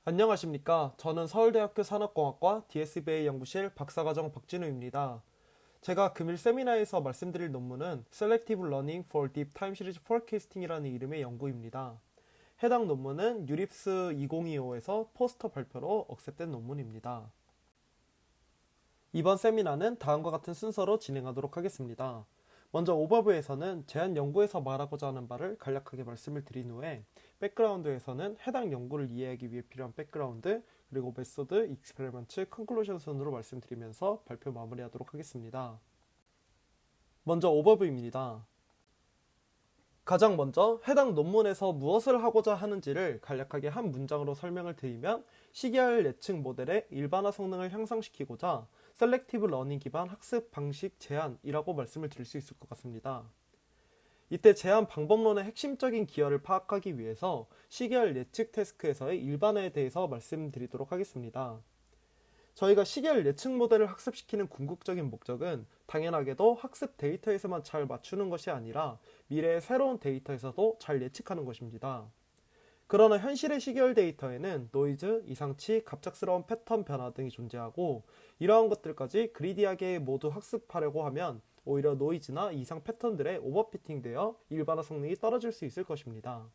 안녕하십니까. 저는 서울대학교 산업공학과 DSBA 연구실 박사과정 박진우입니다. 제가 금일 세미나에서 말씀드릴 논문은 Selective Learning for Deep Time Series Forecasting이라는 이름의 연구입니다. 해당 논문은 유립스 2025에서 포스터 발표로 억셉된 논문입니다. 이번 세미나는 다음과 같은 순서로 진행하도록 하겠습니다. 먼저 오버뷰에서는 제한 연구에서 말하고자 하는 바를 간략하게 말씀을 드린 후에 백그라운드에서는 해당 연구를 이해하기 위해 필요한 백그라운드, 그리고 메소드, 익스페리먼트, 컨클루션 순으로 말씀드리면서 발표 마무리하도록 하겠습니다. 먼저 오버뷰입니다. 가장 먼저 해당 논문에서 무엇을 하고자 하는지를 간략하게 한 문장으로 설명을 드리면 시계열 예측 모델의 일반화 성능을 향상시키고자 셀렉티브 러닝 기반 학습 방식 제한이라고 말씀을 드릴 수 있을 것 같습니다. 이때 제한 방법론의 핵심적인 기여를 파악하기 위해서 시계열 예측 태스크에서의 일반화에 대해서 말씀드리도록 하겠습니다. 저희가 시계열 예측 모델을 학습시키는 궁극적인 목적은 당연하게도 학습 데이터에서만 잘 맞추는 것이 아니라 미래의 새로운 데이터에서도 잘 예측하는 것입니다. 그러나 현실의 시계열 데이터에는 노이즈, 이상치, 갑작스러운 패턴 변화 등이 존재하고 이러한 것들까지 그리디하게 모두 학습하려고 하면 오히려 노이즈나 이상 패턴들에 오버피팅되어 일반화 성능이 떨어질 수 있을 것입니다.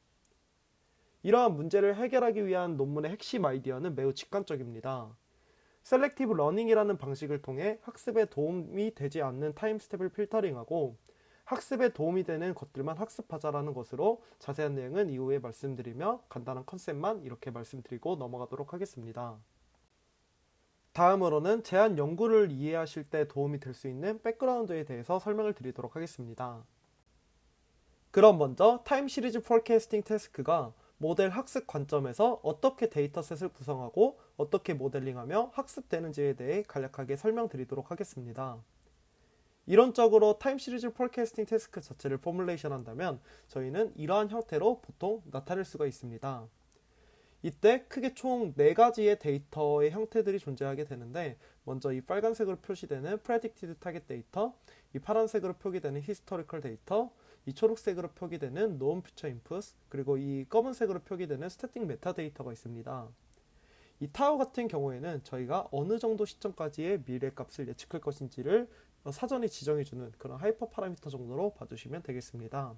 이러한 문제를 해결하기 위한 논문의 핵심 아이디어는 매우 직관적입니다. 셀렉티브 러닝이라는 방식을 통해 학습에 도움이 되지 않는 타임 스텝을 필터링하고 학습에 도움이 되는 것들만 학습하자라는 것으로 자세한 내용은 이후에 말씀드리며 간단한 컨셉만 이렇게 말씀드리고 넘어가도록 하겠습니다. 다음으로는 제한 연구를 이해하실 때 도움이 될 수 있는 백그라운드에 대해서 설명을 드리도록 하겠습니다. 그럼 먼저 타임 시리즈 포캐스팅 태스크가 모델 학습 관점에서 어떻게 데이터셋을 구성하고 어떻게 모델링하며 학습되는지에 대해 간략하게 설명드리도록 하겠습니다. 이론적으로 타임 시리즈 포캐스팅 태스크 자체를 포뮬레이션 한다면 저희는 이러한 형태로 보통 나타낼 수가 있습니다. 이때 크게 총 4가지의 데이터의 형태들이 존재하게 되는데 먼저 이 빨간색으로 표시되는 predicted target 데이터, 이 파란색으로 표기되는 historical 데이터, 이 초록색으로 표기되는 known future inputs, 그리고 이 검은색으로 표기되는 static metadata가 있습니다. 이 타워 같은 경우에는 저희가 어느 정도 시점까지의 미래 값을 예측할 것인지를 사전에 지정해주는 그런 하이퍼 파라미터 정도로 봐주시면 되겠습니다.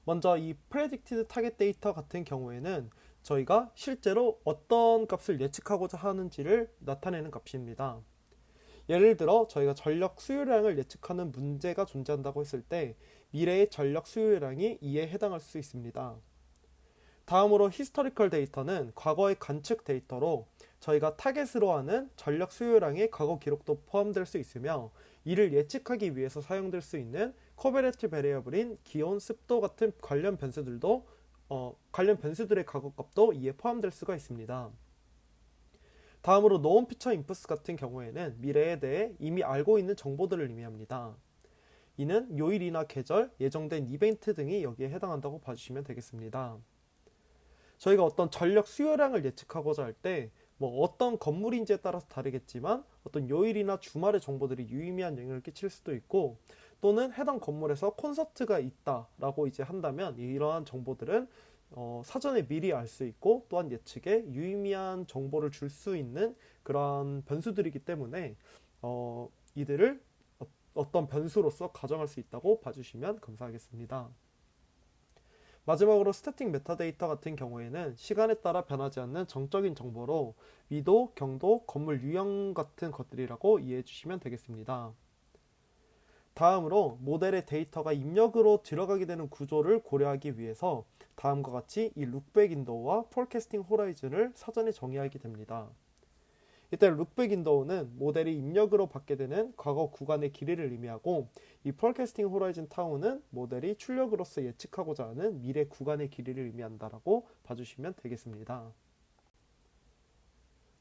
먼저 이 predicted target 데이터 같은 경우에는 저희가 실제로 어떤 값을 예측하고자 하는지를 나타내는 값입니다. 예를 들어 저희가 전력 수요량을 예측하는 문제가 존재한다고 했을 때 미래의 전력 수요량이 이에 해당할 수 있습니다. 다음으로 히스토리컬 데이터는 과거의 관측 데이터로 저희가 타겟으로 하는 전력 수요량의 과거 기록도 포함될 수 있으며 이를 예측하기 위해서 사용될 수 있는 코베레티 베리어블인 기온, 습도 같은 관련 변수들의 과거 값도 이에 포함될 수가 있습니다. 다음으로 known future inputs 같은 경우에는 미래에 대해 이미 알고 있는 정보들을 의미합니다. 이는 요일이나 계절, 예정된 이벤트 등이 여기에 해당한다고 봐주시면 되겠습니다. 저희가 어떤 전력 수요량을 예측하고자 할 때 어떤 건물인지에 따라서 다르겠지만 어떤 요일이나 주말의 정보들이 유의미한 영향을 끼칠 수도 있고 또는 해당 건물에서 콘서트가 있다라고 이제 한다면 이러한 정보들은 사전에 미리 알 수 있고 또한 예측에 유의미한 정보를 줄 수 있는 그런 변수들이기 때문에 이들을 어떤 변수로서 가정할 수 있다고 봐주시면 감사하겠습니다. 마지막으로 스태틱 메타데이터 같은 경우에는 시간에 따라 변하지 않는 정적인 정보로 위도, 경도, 건물 유형 같은 것들이라고 이해해 주시면 되겠습니다. 다음으로 모델의 데이터가 입력으로 들어가게 되는 구조를 고려하기 위해서 다음과 같이 이 룩백 윈도우와 포캐스팅 호라이즌을 사전에 정의하게 됩니다. 이때 룩백 윈도우는 모델이 입력으로 받게 되는 과거 구간의 길이를 의미하고 이 포캐스팅 호라이즌 타우는 모델이 출력으로서 예측하고자 하는 미래 구간의 길이를 의미한다라고 봐주시면 되겠습니다.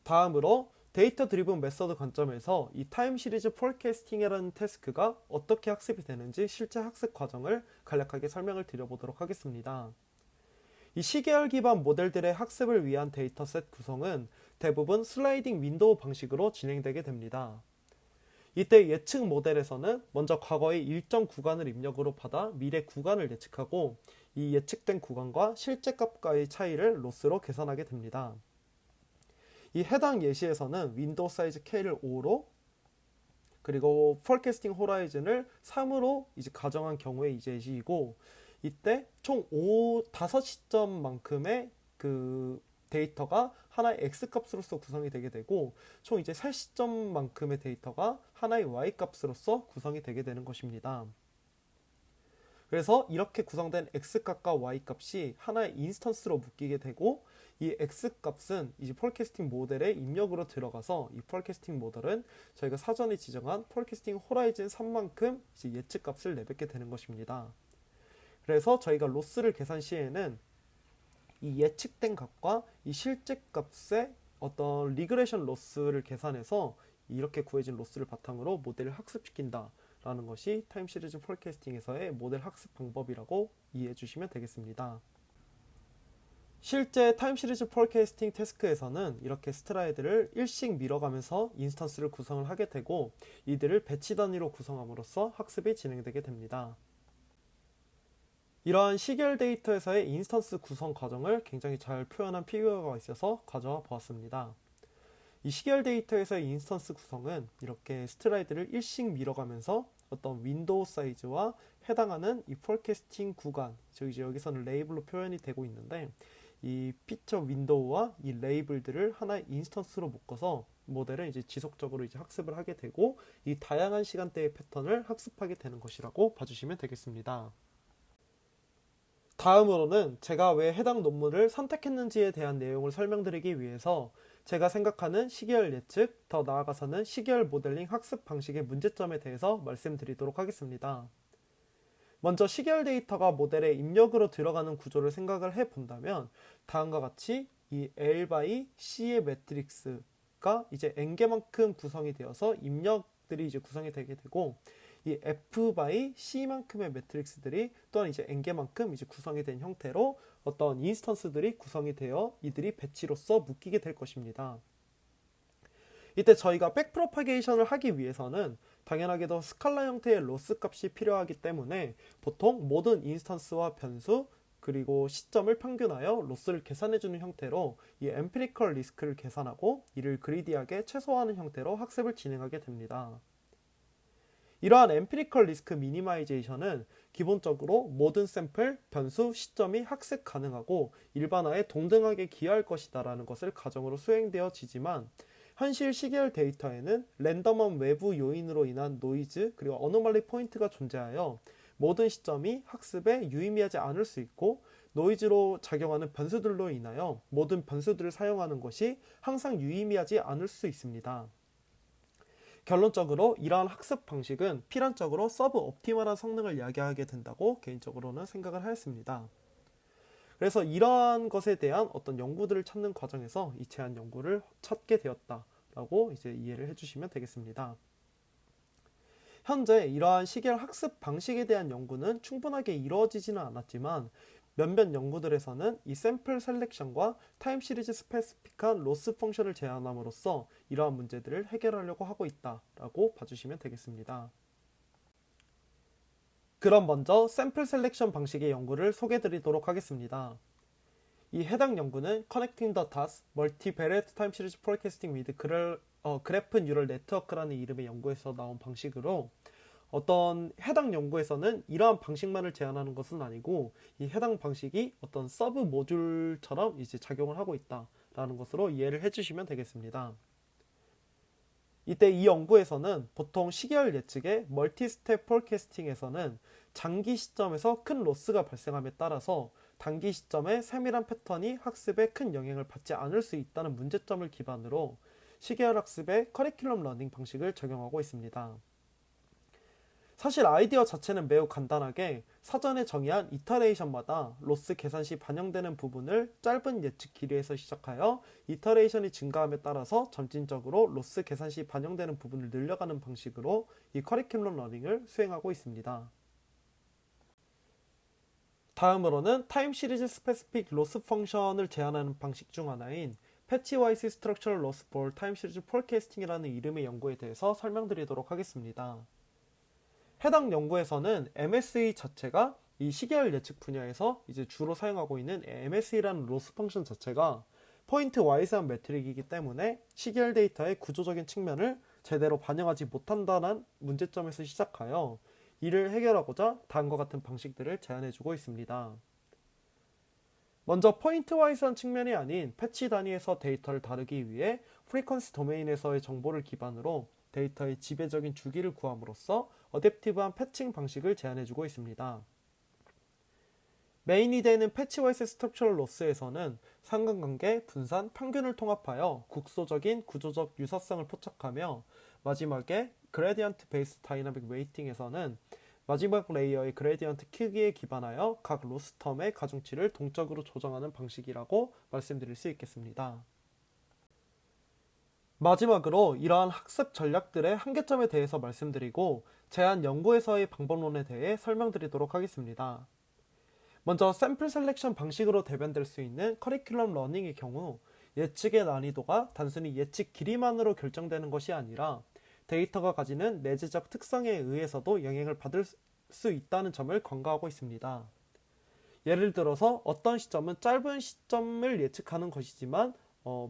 다음으로 데이터 드리븐 메서드 관점에서 이 타임 시리즈 포캐스팅이라는 태스크가 어떻게 학습이 되는지 실제 학습 과정을 간략하게 설명을 드려보도록 하겠습니다. 이 시계열 기반 모델들의 학습을 위한 데이터셋 구성은 대부분 슬라이딩 윈도우 방식으로 진행되게 됩니다. 이때 예측 모델에서는 먼저 과거의 일정 구간을 입력으로 받아 미래 구간을 예측하고 이 예측된 구간과 실제 값과의 차이를 로스로 계산하게 됩니다. 이 해당 예시에서는 윈도우 사이즈 K를 5로 그리고 포캐스팅 호라이즌을 3으로 이제 가정한 경우의 이제 예시이고 이때 총 5시점만큼의 그 데이터가 하나의 X 값으로서 구성이 되게 되고 총 이제 3시점만큼의 데이터가 하나의 Y 값으로서 구성이 되게 되는 것입니다. 그래서 이렇게 구성된 X 값과 Y 값이 하나의 인스턴스로 묶이게 되고 이 X 값은 이제 폴캐스팅 모델의 입력으로 들어가서 이 폴캐스팅 모델은 저희가 사전에 지정한 폴캐스팅 호라이즌 3만큼 이제 예측 값을 내뱉게 되는 것입니다. 그래서 저희가 로스를 계산 시에는 이 예측된 값과 이 실제 값의 어떤 리그레션 로스를 계산해서 이렇게 구해진 로스를 바탕으로 모델을 학습시킨다 라는 것이 타임 시리즈 포캐스팅에서의 모델 학습 방법이라고 이해해 주시면 되겠습니다. 실제 타임 시리즈 포캐스팅 태스크에서는 이렇게 스트라이드를 일씩 밀어가면서 인스턴스를 구성을 하게 되고 이들을 배치 단위로 구성함으로써 학습이 진행되게 됩니다. 이러한 시계열 데이터에서의 인스턴스 구성 과정을 굉장히 잘 표현한 피규어가 있어서 가져와 보았습니다. 이 시계열 데이터에서의 인스턴스 구성은 이렇게 스트라이드를 일씩 밀어가면서 어떤 윈도우 사이즈와 해당하는 이 포캐스팅 구간, 즉 이제 여기서는 레이블로 표현이 되고 있는데 이 피처 윈도우와 이 레이블들을 하나의 인스턴스로 묶어서 모델은 이제 지속적으로 이제 학습을 하게 되고 이 다양한 시간대의 패턴을 학습하게 되는 것이라고 봐주시면 되겠습니다. 다음으로는 제가 왜 해당 논문을 선택했는지에 대한 내용을 설명드리기 위해서 제가 생각하는 시계열 예측, 더 나아가서는 시계열 모델링 학습 방식의 문제점에 대해서 말씀드리도록 하겠습니다. 먼저 시계열 데이터가 모델에 입력으로 들어가는 구조를 생각을 해본다면 다음과 같이 이 L by C의 매트릭스가 이제 N개만큼 구성이 되어서 입력들이 이제 구성이 되게 되고 이 F by C만큼의 매트릭스들이 또한 이제 N개만큼 이제 구성이 된 형태로 어떤 인스턴스들이 구성이 되어 이들이 배치로서 묶이게 될 것입니다. 이때 저희가 백프로파게이션을 하기 위해서는 당연하게도 스칼라 형태의 로스 값이 필요하기 때문에 보통 모든 인스턴스와 변수 그리고 시점을 평균하여 로스를 계산해주는 형태로 이 엠피리컬 리스크를 계산하고 이를 그리디하게 최소화하는 형태로 학습을 진행하게 됩니다. 이러한 엠피리컬 리스크 미니마이제이션은 기본적으로 모든 샘플, 변수, 시점이 학습 가능하고 일반화에 동등하게 기여할 것이다 라는 것을 가정으로 수행되어지지만 현실 시계열 데이터에는 랜덤한 외부 요인으로 인한 노이즈 그리고 어노멀리 포인트가 존재하여 모든 시점이 학습에 유의미하지 않을 수 있고 노이즈로 작용하는 변수들로 인하여 모든 변수들을 사용하는 것이 항상 유의미하지 않을 수 있습니다. 결론적으로 이러한 학습 방식은 필연적으로 서브 옵티멀한 성능을 야기하게 된다고 개인적으로는 생각을 하였습니다. 그래서 이러한 것에 대한 어떤 연구들을 찾는 과정에서 이 제한 연구를 찾게 되었다라고 이제 이해를 해주시면 되겠습니다. 현재 이러한 시계열 학습 방식에 대한 연구는 충분하게 이루어지지는 않았지만 몇몇 연구들에서는 이 샘플 셀렉션과 타임 시리즈 스페시픽한 로스 펑션을 제안함으로써 이러한 문제들을 해결하려고 하고 있다라고 봐주시면 되겠습니다. 그럼 먼저 샘플 셀렉션 방식의 연구를 소개해드리도록 하겠습니다. 이 해당 연구는 Connecting the Dots Multivariate Time Series Forecasting with Graph Neural Network라는 이름의 연구에서 나온 방식으로 어떤 해당 연구에서는 이러한 방식만을 제안하는 것은 아니고 이 해당 방식이 어떤 서브 모듈처럼 이제 작용을 하고 있다라는 것으로 이해를 해주시면 되겠습니다. 이때 이 연구에서는 보통 시계열 예측의 멀티 스텝 포캐스팅에서는 장기 시점에서 큰 로스가 발생함에 따라서 단기 시점의 세밀한 패턴이 학습에 큰 영향을 받지 않을 수 있다는 문제점을 기반으로 시계열 학습의 커리큘럼 러닝 방식을 적용하고 있습니다. 사실 아이디어 자체는 매우 간단하게 사전에 정의한 이터레이션마다 로스 계산 시 반영되는 부분을 짧은 예측 길이에서 시작하여 이터레이션이 증가함에 따라서 점진적으로 로스 계산 시 반영되는 부분을 늘려가는 방식으로 이 커리큘럼 러닝을 수행하고 있습니다. 다음으로는 타임 시리즈 스페시픽 로스 펑션을 제한하는 방식 중 하나인 패치와이즈 스트럭처럴 로스 볼 타임 시리즈 폴캐스팅이라는 이름의 연구에 대해서 설명드리도록 하겠습니다. 해당 연구에서는 MSE 자체가 이 시계열 예측 분야에서 이제 주로 사용하고 있는 MSE라는 로스 펑션 자체가 포인트 와이즈한 매트릭이기 때문에 시계열 데이터의 구조적인 측면을 제대로 반영하지 못한다는 문제점에서 시작하여 이를 해결하고자 다음과 같은 방식들을 제안해주고 있습니다. 먼저 포인트 와이즈한 측면이 아닌 패치 단위에서 데이터를 다루기 위해 프리퀀시 도메인에서의 정보를 기반으로 데이터의 지배적인 주기를 구함으로써 어댑티브한 패칭 방식을 제안해주고 있습니다. 메인이 되는 패치와이즈 스트럭처럴 로스에서는 상관관계, 분산, 평균을 통합하여 국소적인 구조적 유사성을 포착하며 마지막에 그레디언트 베이스 다이나믹 웨이팅에서는 마지막 레이어의 그레디언트 크기에 기반하여 각 로스 텀의 가중치를 동적으로 조정하는 방식이라고 말씀드릴 수 있겠습니다. 마지막으로 이러한 학습 전략들의 한계점에 대해서 말씀드리고 제한 연구에서의 방법론에 대해 설명드리도록 하겠습니다. 먼저 샘플 셀렉션 방식으로 대변될 수 있는 커리큘럼 러닝의 경우 예측의 난이도가 단순히 예측 길이만으로 결정되는 것이 아니라 데이터가 가지는 내재적 특성에 의해서도 영향을 받을 수 있다는 점을 간과하고 있습니다. 예를 들어서 어떤 시점은 짧은 시점을 예측하는 것이지만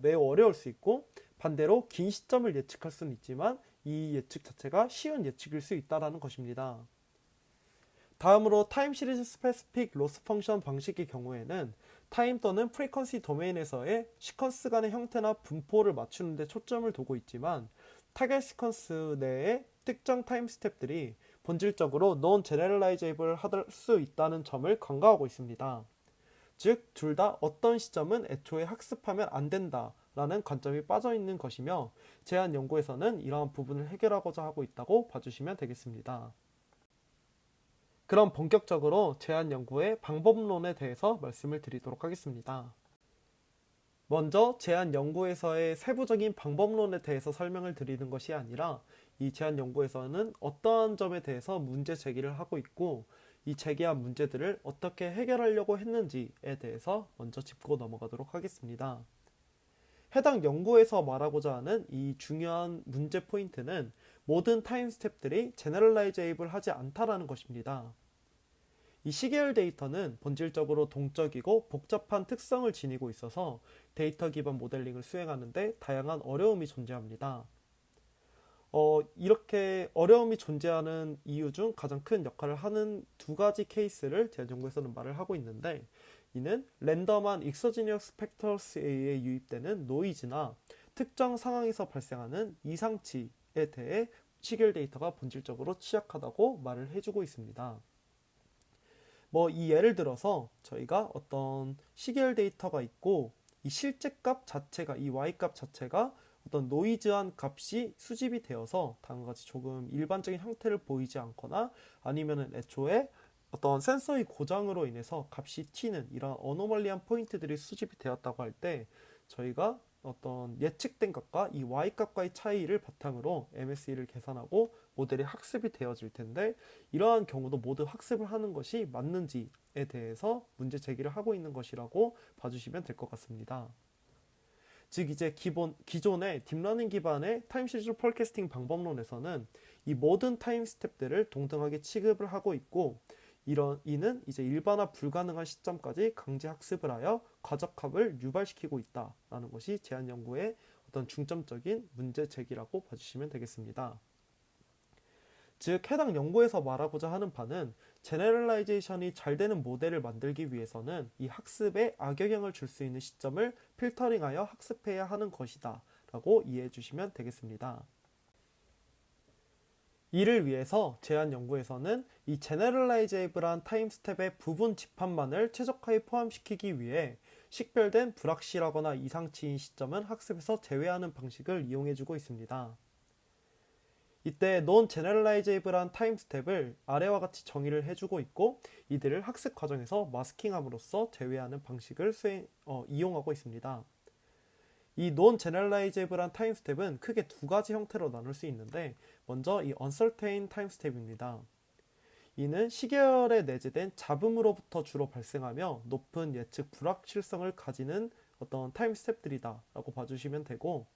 매우 어려울 수 있고 반대로 긴 시점을 예측할 수는 있지만 이 예측 자체가 쉬운 예측일 수 있다는 것입니다. 다음으로 타임 시리즈 스페시픽 로스 펑션 방식의 경우에는 타임 또는 프리퀀시 도메인에서의 시퀀스 간의 형태나 분포를 맞추는 데 초점을 두고 있지만 타겟 시퀀스 내의 특정 타임 스텝들이 본질적으로 non generalizable 할 수 있다는 점을 간과하고 있습니다. 즉, 둘 다 어떤 시점은 애초에 학습하면 안 된다 라는 관점이 빠져있는 것이며 제한 연구에서는 이러한 부분을 해결하고자 하고 있다고 봐주시면 되겠습니다. 그럼 본격적으로 제한 연구의 방법론에 대해서 말씀을 드리도록 하겠습니다. 먼저 제한 연구에서의 세부적인 방법론에 대해서 설명을 드리는 것이 아니라 이 제한 연구에서는 어떠한 점에 대해서 문제 제기를 하고 있고 이 제기한 문제들을 어떻게 해결하려고 했는지에 대해서 먼저 짚고 넘어가도록 하겠습니다. 해당 연구에서 말하고자 하는 이 중요한 문제 포인트는 모든 타임 스텝들이 제너럴라이제이블 하지 않다라는 것입니다. 이 시계열 데이터는 본질적으로 동적이고 복잡한 특성을 지니고 있어서 데이터 기반 모델링을 수행하는데 다양한 어려움이 존재합니다. 이렇게 어려움이 존재하는 이유 중 가장 큰 역할을 하는 두 가지 케이스를 제한 연구에서는 말을 하고 있는데 이는 랜덤한 익서지니어스 팩터스에 의해 유입되는 노이즈나 특정 상황에서 발생하는 이상치에 대해 시계열 데이터가 본질적으로 취약하다고 말을 해주고 있습니다. 이 예를 들어서 저희가 어떤 시계열 데이터가 있고 이 실제값 자체가 이 y값 자체가 어떤 노이즈한 값이 수집이 되어서 다음과 같이 조금 일반적인 형태를 보이지 않거나 아니면은 애초에 어떤 센서의 고장으로 인해서 값이 튀는 이런 어노멀리한 포인트들이 수집이 되었다고 할 때 저희가 어떤 예측된 값과 이 y값과의 차이를 바탕으로 MSE를 계산하고 모델이 학습이 되어질 텐데 이러한 경우도 모두 학습을 하는 것이 맞는지에 대해서 문제 제기를 하고 있는 것이라고 봐주시면 될 것 같습니다. 즉 이제 기존의 딥러닝 기반의 타임 시리즈 폴캐스팅 방법론에서는 이 모든 타임 스텝들을 동등하게 취급을 하고 있고 이는 이제 일반화 불가능한 시점까지 강제 학습을 하여 과적합을 유발시키고 있다라는 것이 제한 연구의 어떤 중점적인 문제 제기라고 봐주시면 되겠습니다. 즉 해당 연구에서 말하고자 하는 바는 제너럴라이제이션이 잘 되는 모델을 만들기 위해서는 이 학습에 악영향을 줄 수 있는 시점을 필터링하여 학습해야 하는 것이다 라고 이해해 주시면 되겠습니다. 이를 위해서 제한 연구에서는 이 제너럴라이제이블한 타임 스텝의 부분 집합만을 최적화에 포함시키기 위해 식별된 불확실하거나 이상치인 시점은 학습에서 제외하는 방식을 이용해주고 있습니다. 이때 non generalizable한 타임 스텝을 아래와 같이 정의를 해주고 있고 이들을 학습 과정에서 마스킹함으로써 제외하는 방식을 이용하고 있습니다. 이 non generalizable한 타임 스텝은 크게 두 가지 형태로 나눌 수 있는데 먼저 이 uncertain 타임 스텝입니다. 이는 시계열에 내재된 잡음으로부터 주로 발생하며 높은 예측 불확실성을 가지는 어떤 타임 스텝들이다 라고 봐주시면 되고,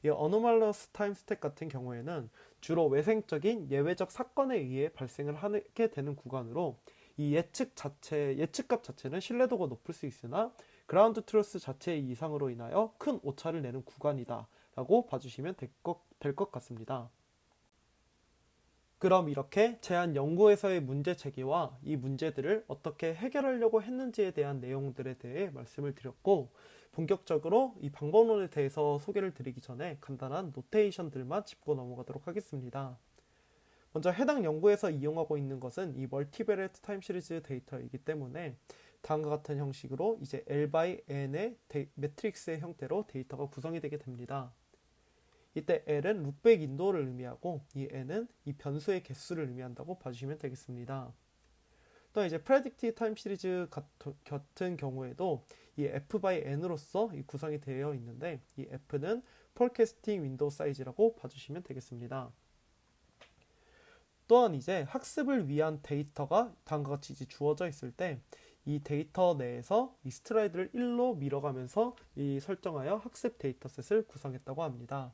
이 anomalous 타임 스텝 같은 경우에는 주로 외생적인 예외적 사건에 의해 발생을 하게 되는 구간으로, 이 예측값 자체는 신뢰도가 높을 수 있으나 그라운드 트루스 자체의 이상으로 인하여 큰 오차를 내는 구간이다 라고 봐주시면 될 것 같습니다. 그럼 이렇게 제한 연구에서의 문제 제기와 이 문제들을 어떻게 해결하려고 했는지에 대한 내용들에 대해 말씀을 드렸고, 본격적으로 이 방법론에 대해서 소개를 드리기 전에 간단한 노테이션들만 짚고 넘어가도록 하겠습니다. 먼저 해당 연구에서 이용하고 있는 것은 이 멀티베리에이트 타임 시리즈 데이터이기 때문에 다음과 같은 형식으로 이제 L by N의 매트릭스의 형태로 데이터가 구성이 되게 됩니다. 이때 L은 룩백 인도를 의미하고 이 N은 이 변수의 개수를 의미한다고 봐주시면 되겠습니다. 또 이제 predicted time 시리즈 같은 경우에도 이 F by N으로서 이 구성이 되어 있는데, 이 F는 forecasting window size라고 봐주시면 되겠습니다. 또한 이제 학습을 위한 데이터가 다음과 같이 이제 주어져 있을 때 이 데이터 내에서 이 스트라이드를 1로 밀어가면서 이 설정하여 학습 데이터셋을 구성했다고 합니다.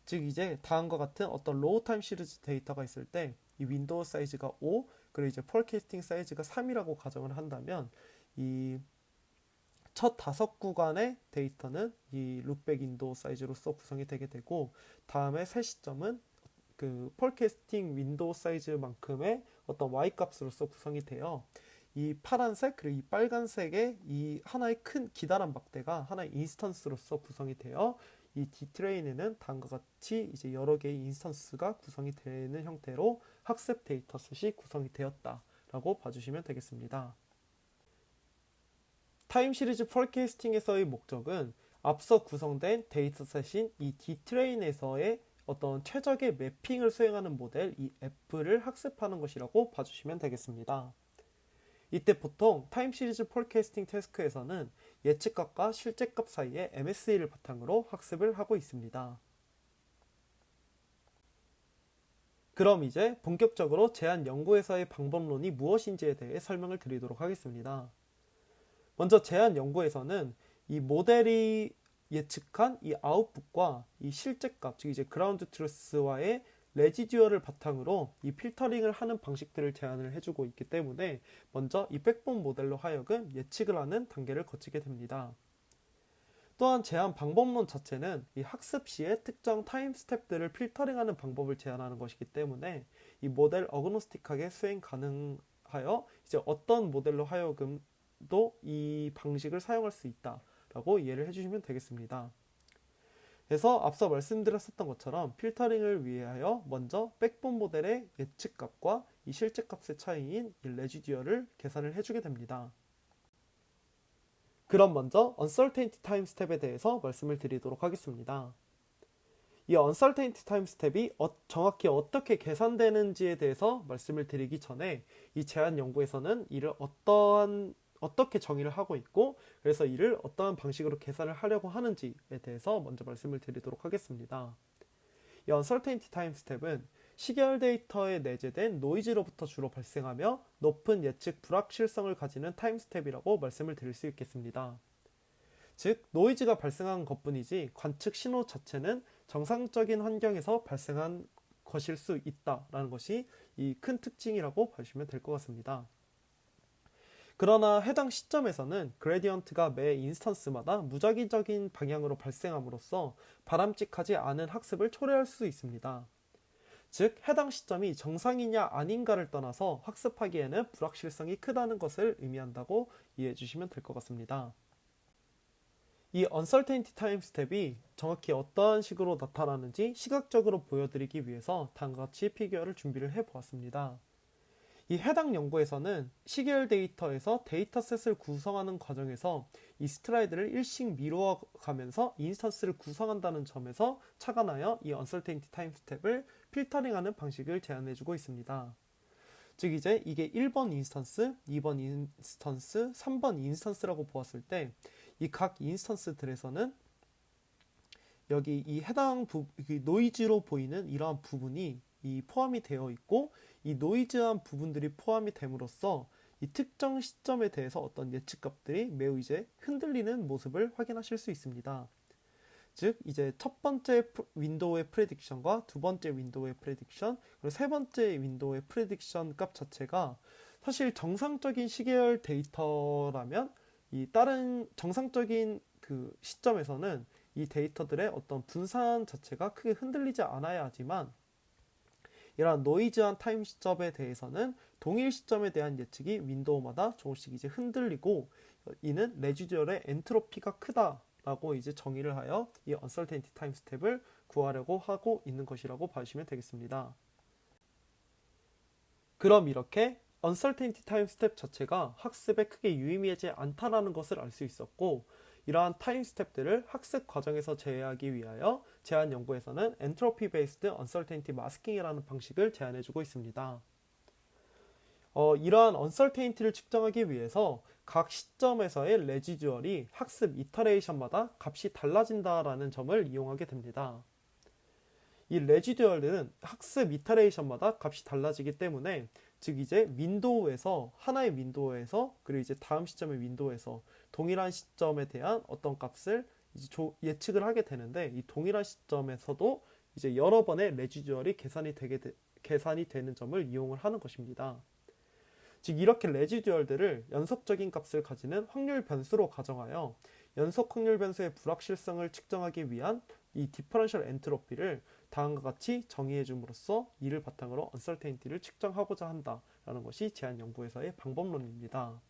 즉 이제 다음과 같은 어떤 로우 타임 시리즈 데이터가 있을 때 이 윈도우 사이즈가 5, 그리고 이제 포캐스팅 사이즈가 3이라고 가정을 한다면 이 첫 5구간의 데이터는 이 룩백 윈도우 사이즈로서 구성이 되게 되고, 다음에 세 시점은 그 포캐스팅 윈도우 사이즈만큼의 어떤 y 값으로서 구성이 되어 이 파란색 그리고 이 빨간색의 이 하나의 큰 기다란 막대가 하나의 인스턴스로서 구성이 되어 이 D트레인에는 다음과 같이 이제 여러 개의 인스턴스가 구성이 되는 형태로 학습 데이터셋이 구성이 되었다라고 봐주시면 되겠습니다. 타임 시리즈 포캐스팅에서의 목적은 앞서 구성된 데이터셋인 이 D트레인에서의 어떤 최적의 매핑을 수행하는 모델 이 F를 학습하는 것이라고 봐주시면 되겠습니다. 이때 보통 타임 시리즈 포캐스팅 태스크에서는 예측값과 실제값 사이의 MSE를 바탕으로 학습을 하고 있습니다. 그럼 이제 본격적으로 제한 연구에서의 방법론이 무엇인지에 대해 설명을 드리도록 하겠습니다. 먼저 제한 연구에서는 이 모델이 예측한 이 아웃풋과 이 실제값, 즉 이제 그라운드 트루스와의 레지듀얼을 바탕으로 이 필터링을 하는 방식들을 제안을 해주고 있기 때문에 먼저 이 백본 모델로 하여금 예측을 하는 단계를 거치게 됩니다. 또한 제한 방법론 자체는 이 학습 시에 특정 타임 스텝들을 필터링하는 방법을 제안하는 것이기 때문에 이 모델 어그노스틱하게 수행 가능하여 이제 어떤 모델로 하여금도 이 방식을 사용할 수 있다라고 이해를 해주시면 되겠습니다. 그래서 앞서 말씀드렸었던 것처럼 필터링을 위하여 먼저 백본 모델의 예측값과 이 실제값의 차이인 이 레지듀얼을 계산을 해주게 됩니다. 그럼 먼저 uncertainty time 스텝에 대해서 말씀을 드리도록 하겠습니다. 이 uncertainty time 스텝이 정확히 어떻게 계산되는지에 대해서 말씀을 드리기 전에 이 제한 연구에서는 이를 어떻게 정의를 하고 있고, 그래서 이를 어떠한 방식으로 계산을 하려고 하는지에 대해서 먼저 말씀을 드리도록 하겠습니다. 이 uncertainty time 스텝은 시계열 데이터에 내재된 노이즈로부터 주로 발생하며 높은 예측 불확실성을 가지는 타임 스텝이라고 말씀을 드릴 수 있겠습니다. 즉, 노이즈가 발생한 것뿐이지 관측 신호 자체는 정상적인 환경에서 발생한 것일 수 있다라는 것이 이 큰 특징이라고 봐주시면 될 것 같습니다. 그러나 해당 시점에서는 그레디언트가 매 인스턴스마다 무작위적인 방향으로 발생함으로써 바람직하지 않은 학습을 초래할 수 있습니다. 즉, 해당 시점이 정상이냐 아닌가를 떠나서 학습하기에는 불확실성이 크다는 것을 의미한다고 이해해 주시면 될 것 같습니다. 이 uncertainty time 스텝이 정확히 어떠한 식으로 나타나는지 시각적으로 보여드리기 위해서 다음과 같이 피규어를 준비를 해보았습니다. 이 해당 연구에서는 시계열 데이터에서 데이터셋을 구성하는 과정에서 이 스트라이드를 일씩 미루어 가면서 인스턴스를 구성한다는 점에서 착안하여 이 uncertainty time 스텝을 필터링하는 방식을 제안해주고 있습니다. 즉 이제 이게 1번 인스턴스, 2번 인스턴스, 3번 인스턴스라고 보았을 때 이 각 인스턴스들에서는 여기 이 해당 노이즈로 보이는 이러한 부분이 이 포함이 되어 있고, 이 노이즈한 부분들이 포함이 됨으로써 이 특정 시점에 대해서 어떤 예측값들이 매우 이제 흔들리는 모습을 확인하실 수 있습니다. 즉 이제 첫 번째 윈도우의 프레딕션과 두 번째 윈도우의 프레딕션, 그리고 세 번째 윈도우의 프레딕션 값 자체가 사실 정상적인 시계열 데이터라면 이 다른 정상적인 그 시점에서는 이 데이터들의 어떤 분산 자체가 크게 흔들리지 않아야 하지만, 이러한 노이즈한 타임 시점에 대해서는 동일 시점에 대한 예측이 윈도우마다 조금씩 이제 흔들리고, 이는 레지듀얼의 엔트로피가 크다라고 이제 정의를 하여 이 uncertainty time 스텝을 구하려고 하고 있는 것이라고 봐주시면 되겠습니다. 그럼 이렇게 uncertainty time 스텝 자체가 학습에 크게 유의미하지 않다라는 것을 알 수 있었고, 이러한 타임 스텝들을 학습 과정에서 제외하기 위하여 제한 연구에서는 엔트로피 베이스드 uncertainty 마스킹이라는 방식을 제안해주고 있습니다. 이러한 uncertainty를 측정하기 위해서 각 시점에서의 레지듀얼이 학습 이터레이션마다 값이 달라진다라는 점을 이용하게 됩니다. 이 레지듀얼은 학습 이터레이션마다 값이 달라지기 때문에, 즉 이제 윈도우에서 하나의 윈도우에서 그리고 이제 다음 시점의 윈도우에서 동일한 시점에 대한 어떤 값을 이제 예측을 하게 되는데, 이 동일한 시점에서도 이제 여러 번의 레지듀얼이 계산이 되는 점을 이용을 하는 것입니다. 즉 이렇게 레지듀얼들을 연속적인 값을 가지는 확률 변수로 가정하여 연속 확률 변수의 불확실성을 측정하기 위한 이 디퍼런셜 엔트로피를 다음과 같이 정의해 줌으로써 이를 바탕으로 uncertainty를 측정하고자 한다라는 것이 제한 연구에서의 방법론입니다.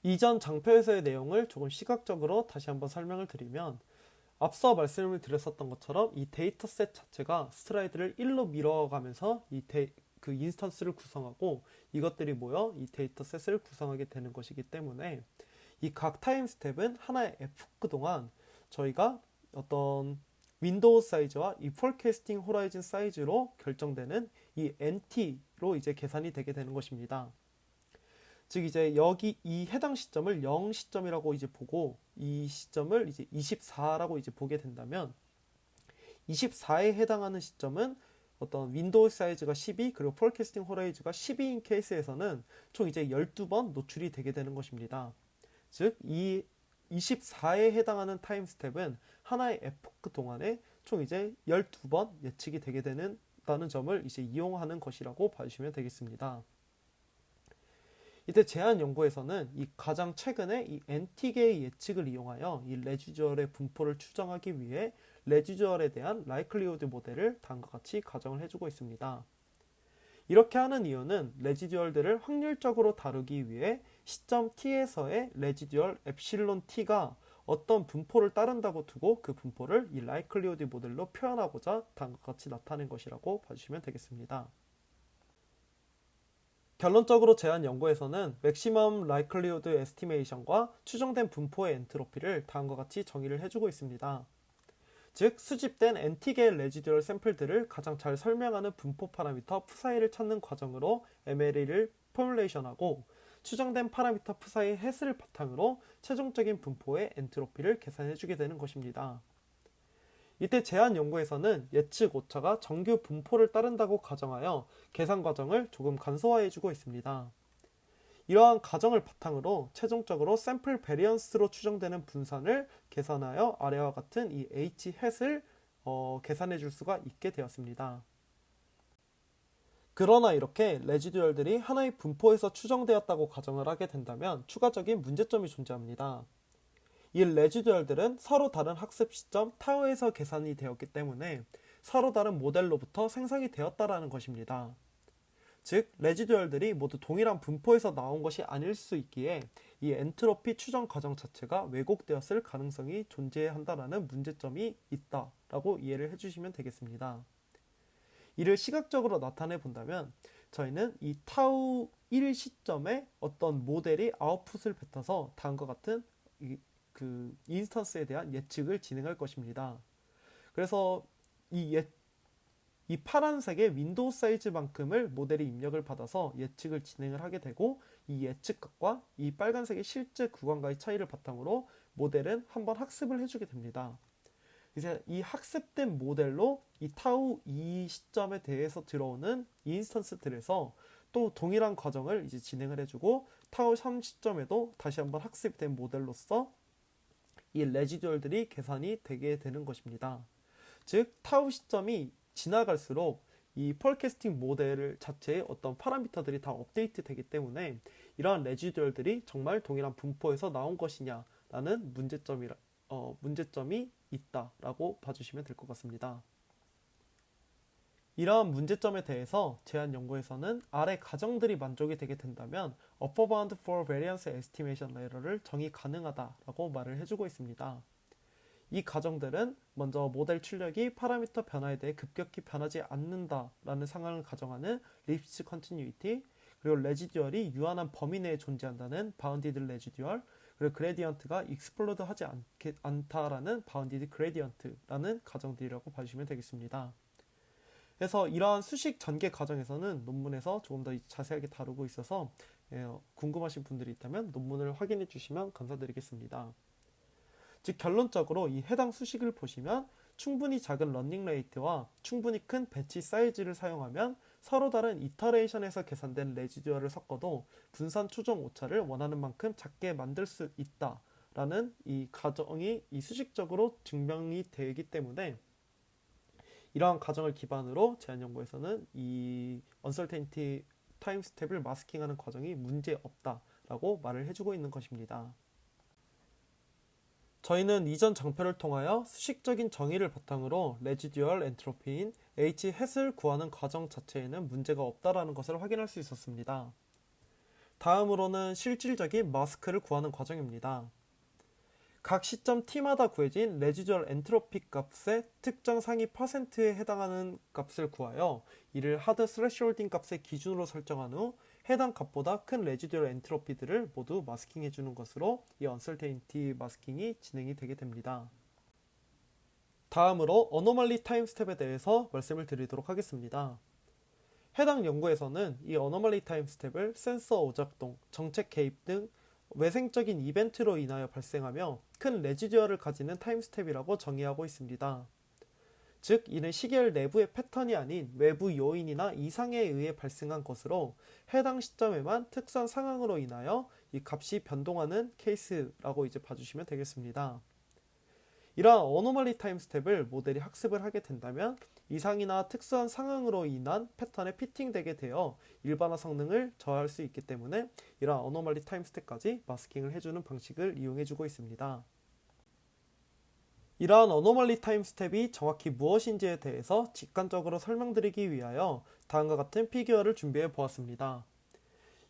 이전 장표에서의 내용을 조금 시각적으로 다시 한번 설명을 드리면, 앞서 말씀을 드렸었던 것처럼 이 데이터셋 자체가 스트라이드를 1로 밀어가면서 그 인스턴스를 구성하고 이것들이 모여 이 데이터셋을 구성하게 되는 것이기 때문에, 이 각 타임 스텝은 하나의 에포크 동안 저희가 어떤 윈도우 사이즈와 이 포캐스팅 호라이즌 사이즈로 결정되는 이 NT로 이제 계산이 되게 되는 것입니다. 즉 이제 여기 이 해당 시점을 0 시점이라고 이제 보고 이 시점을 이제 24라고 이제 보게 된다면, 24에 해당하는 시점은 어떤 윈도우 사이즈가 12 그리고 포캐스팅 호라이즈가 12인 케이스에서는 총 이제 12번 노출이 되게 되는 것입니다. 즉 이 24에 해당하는 타임 스텝은 하나의 에포크 동안에 총 이제 12번 예측이 되게 된다는 점을 이제 이용하는 것이라고 봐주시면 되겠습니다. 이때 제한 연구에서는 이 가장 최근에 이 NT계의 예측을 이용하여 이 레지듀얼의 분포를 추정하기 위해 레지듀얼에 대한 라이클리후드 모델을 다음과 같이 가정을 해주고 있습니다. 이렇게 하는 이유는 레지듀얼들을 확률적으로 다루기 위해 시점 t에서의 레지듀얼 엡실론 t가 어떤 분포를 따른다고 두고 그 분포를 이 라이클리후드 모델로 표현하고자 다음과 같이 나타낸 것이라고 봐주시면 되겠습니다. 결론적으로 제한 연구에서는 맥시멈 라이클리후드 에스티메이션과 추정된 분포의 엔트로피를 다음과 같이 정의를 해주고 있습니다. 즉 수집된 NT계 레지듀얼 샘플들을 가장 잘 설명하는 분포 파라미터 푸사이를 찾는 과정으로 MLE를 포뮬레이션하고 추정된 파라미터 푸사이 햇을 바탕으로 최종적인 분포의 엔트로피를 계산해주게 되는 것입니다. 이때 제한 연구에서는 예측 오차가 정규 분포를 따른다고 가정하여 계산 과정을 조금 간소화해주고 있습니다. 이러한 가정을 바탕으로 최종적으로 샘플 베리언스로 추정되는 분산을 계산하여 아래와 같은 이 H-햇을 계산해 줄 수가 있게 되었습니다. 그러나 이렇게 레지듀얼들이 하나의 분포에서 추정되었다고 가정을 하게 된다면 추가적인 문제점이 존재합니다. 이 레지듀얼들은 서로 다른 학습 시점 타우에서 계산이 되었기 때문에 서로 다른 모델로부터 생성이 되었다라는 것입니다. 즉 레지듀얼들이 모두 동일한 분포에서 나온 것이 아닐 수 있기에 이 엔트로피 추정 과정 자체가 왜곡되었을 가능성이 존재한다라는 문제점이 있다라고 이해를 해주시면 되겠습니다. 이를 시각적으로 나타내 본다면 저희는 이 타우 1 시점에 어떤 모델이 아웃풋을 뱉어서 다음과 같은 그 인스턴스에 대한 예측을 진행할 것입니다. 그래서 이 파란색의 윈도우 사이즈만큼을 모델이 입력을 받아서 예측을 진행을 하게 되고, 이 예측값과 이 빨간색의 실제 구간과의 차이를 바탕으로 모델은 한번 학습을 해주게 됩니다. 이제 이 학습된 모델로 이 타우 2 시점에 대해서 들어오는 인스턴스들에서 또 동일한 과정을 이제 진행을 해주고 타우 3 시점에도 다시 한번 학습된 모델로서 이 레지듀얼들이 계산이 되게 되는 것입니다. 즉 타우 시점이 지나갈수록 이 펄캐스팅 모델 자체의 어떤 파라미터들이 다 업데이트 되기 때문에 이러한 레지듀얼들이 정말 동일한 분포에서 나온 것이냐라는 문제점이 있다라고 봐주시면 될 것 같습니다. 이러한 문제점에 대해서 제안 연구에서는 아래 가정들이 만족이 되게 된다면 upper bound for variance estimation error를 정의 가능하다라고 말을 해주고 있습니다. 이 가정들은 먼저 모델 출력이 파라미터 변화에 대해 급격히 변하지 않는다라는 상황을 가정하는 립시츠 컨티뉴이티, 그리고 레지듀얼이 유한한 범위 내에 존재한다는 바운디드 레지듀얼, 그리고 그레디언트가 익스플로드 하지 않다라는 바운디드 그레디언트라는 가정들이라고 봐주시면 되겠습니다. 그래서 이러한 수식 전개 과정에서는 논문에서 조금 더 자세하게 다루고 있어서 궁금하신 분들이 있다면 논문을 확인해 주시면 감사드리겠습니다. 즉 결론적으로 이 해당 수식을 보시면 충분히 작은 러닝 레이트와 충분히 큰 배치 사이즈를 사용하면 서로 다른 이터레이션에서 계산된 레지듀얼을 섞어도 분산 초정 오차를 원하는 만큼 작게 만들 수 있다라는 이 가정이 이 수식적으로 증명이 되기 때문에 이러한 가정을 기반으로 제안 연구에서는 이 uncertainty 타임 스텝을 마스킹하는 과정이 문제 없다라고 말을 해주고 있는 것입니다. 저희는 이전 장표를 통하여 수식적인 정의를 바탕으로 레지듀얼 엔트로피인 H hat을 구하는 과정 자체에는 문제가 없다라는 것을 확인할 수 있었습니다. 다음으로는 실질적인 마스크를 구하는 과정입니다. 각 시점 t마다 구해진 레지듀얼 엔트로피 값의 특정 상위 퍼센트에 해당하는 값을 구하여 이를 하드 스레시홀딩 값의 기준으로 설정한 후 해당 값보다 큰 레지듀얼 엔트로피들을 모두 마스킹해 주는 것으로 이 언설테인티 마스킹이 진행이 되게 됩니다. 다음으로 어노멀리 타임 스텝에 대해서 말씀을 드리도록 하겠습니다. 해당 연구에서는 이 어노멀리 타임 스텝을 센서 오작동, 정책 개입 등 외생적인 이벤트로 인하여 발생하며 큰 레지듀얼을 가지는 타임 스텝이라고 정의하고 있습니다. 즉 이는 시계열 내부의 패턴이 아닌 외부 요인이나 이상에 의해 발생한 것으로 해당 시점에만 특수한 상황으로 인하여 이 값이 변동하는 케이스라고 이제 봐주시면 되겠습니다. 이러한 어노멀리 타임 스텝을 모델이 학습을 하게 된다면 이상이나 특수한 상황으로 인한 패턴에 피팅되게 되어 일반화 성능을 저하할 수 있기 때문에 이러한 어노멀리 타임 스텝까지 마스킹을 해주는 방식을 이용해주고 있습니다. 이러한 어노멀리 타임 스텝이 정확히 무엇인지에 대해서 직관적으로 설명드리기 위하여 다음과 같은 피규어를 준비해 보았습니다.